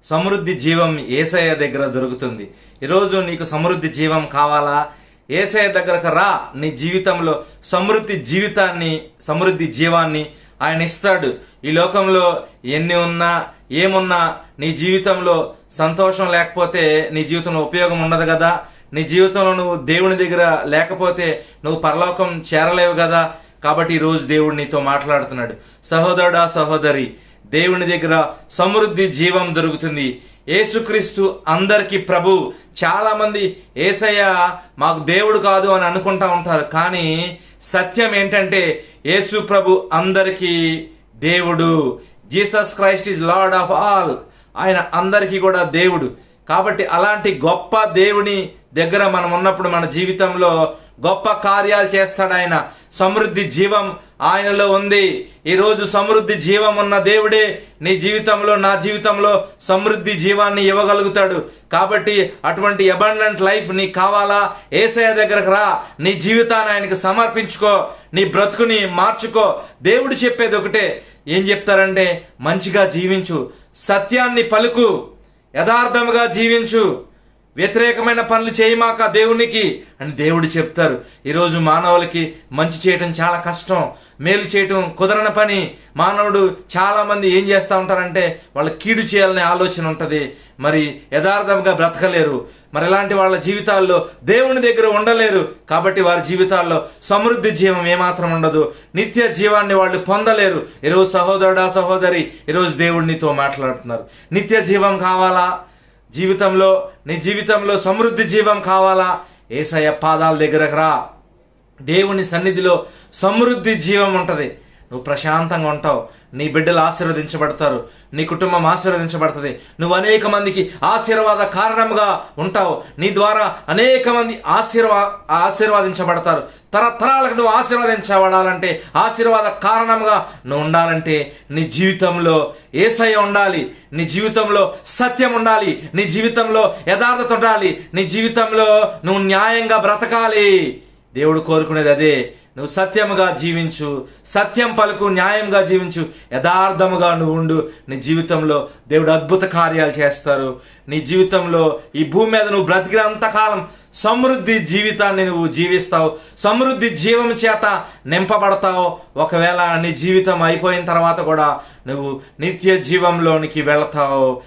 సమృద్ధి జీవం యేసయ్య దగ్గర దొరుకుతుంది. ఈరోజు నీకు సమృద్ధి జీవం కావాలా? యేసయ్య దగ్గరకు రా. నీ జీవితంలో సమృద్ధి జీవాన్ని ఆయన ఇస్తాడు. ఈ లోకంలో ఎన్ని ఉన్నా ఏమున్నా నీ జీవితంలో సంతోషం లేకపోతే నీ జీవితంలో ఉపయోగం ఉండదు కదా. నీ జీవితంలో నువ్వు దేవుని దగ్గర లేకపోతే నువ్వు పరలోకం చేరలేవు కదా. కాబట్టి ఈరోజు దేవుడు నీతో మాట్లాడుతున్నాడు. సహోదరుడా, సహోదరి, దేవుని దగ్గర సమృద్ధి జీవం దొరుకుతుంది. యేసుక్రీస్తు అందరికీ ప్రభు. చాలామంది యేసయ్య మాకు దేవుడు కాదు అని అనుకుంటా ఉంటారు. కానీ సత్యం ఏంటంటే యేసు ప్రభు అందరికీ దేవుడు. Jesus Christ is lord of all. ఆయన అందరికీ కూడా దేవుడు. కాబట్టి అలాంటి గొప్ప దేవుని దగ్గర మనం ఉన్నప్పుడు మన జీవితంలో గొప్ప కార్యాలు చేస్తాడు ఆయన. సమృద్ధి జీవం ఆయనలో ఉంది. ఈరోజు సమృద్ధి జీవం ఉన్న దేవుడే నీ జీవితంలో, నా జీవితంలో సమృద్ధి జీవాన్ని ఇవ్వగలుగుతాడు. కాబట్టి అటువంటి అబండెంట్ లైఫ్ నీకు కావాలా? యేసయ్య దగ్గరకు రా. నీ జీవితాన్ని ఆయనకు సమర్పించుకో. నీ బ్రతుకుని మార్చుకో. దేవుడు చెప్పేది ఒకటే. ఏం చెప్తారంటే, మంచిగా జీవించు, సత్యాన్ని పలుకు, యథార్థముగా జీవించు, వ్యతిరేకమైన పనులు చేయమాక దేవునికి అని దేవుడు చెప్తారు. ఈరోజు మానవులకి మంచి చేయటం చాలా కష్టం, మేలు చేయటం కుదరని పని. మానవుడు చాలామంది ఏం చేస్తూ ఉంటారంటే వాళ్ళ కీడు చేయాలనే ఆలోచన ఉంటుంది. మరి యథార్థంగా బ్రతకలేరు. మరి ఇలాంటి వాళ్ళ జీవితాల్లో దేవుని దగ్గర ఉండలేరు. కాబట్టి వారి జీవితాల్లో సమృద్ధి జీవం ఏమాత్రం ఉండదు. నిత్య జీవాన్ని వాళ్ళు పొందలేరు. ఈరోజు సహోదరుడా, సహోదరి, ఈరోజు దేవుడు నీతో మాట్లాడుతున్నారు. నిత్య జీవం కావాలా? నీ జీవితంలో సమృద్ధి జీవం కావాలా? యేసయ్య పాదాల దగ్గరకు రా. దేవుని సన్నిధిలో సమృద్ధి జీవం ఉంటుంది. నువ్వు ప్రశాంతంగా ఉంటావు. నీ బిడ్డలు ఆశీర్వదించబడతారు. నీ కుటుంబం ఆశీర్వదించబడుతుంది. నువ్వు అనేక మందికి ఆశీర్వాద కారణంగా ఉంటావు. నీ ద్వారా అనేక మంది ఆశీర్వాదించబడతారు. తరతరాలకు నువ్వు ఆశీర్వదించబడాలంటే, ఆశీర్వాద కారణంగా నువ్వు ఉండాలంటే నీ జీవితంలో యేసయ్య ఉండాలి. నీ జీవితంలో సత్యం ఉండాలి. నీ జీవితంలో యథార్థత ఉండాలి. నీ జీవితంలో నువ్వు న్యాయంగా బ్రతకాలి. దేవుడు కోరుకునేది అదే. నువ్వు సత్యముగా జీవించు, సత్యం పలుకు, న్యాయంగా జీవించు, యథార్థముగా నువ్వు ఉండు. నీ జీవితంలో దేవుడు అద్భుత కార్యాలు చేస్తారు. నీ జీవితంలో ఈ భూమి మీద నువ్వు బ్రతికినంతకాలం సమృద్ధి జీవితాన్ని నువ్వు జీవిస్తావు. సమృద్ధి జీవం చేత నింపబడతావు. ఒకవేళ నీ జీవితం అయిపోయిన తర్వాత కూడా నువ్వు నిత్య జీవంలోనికి వెళతావు.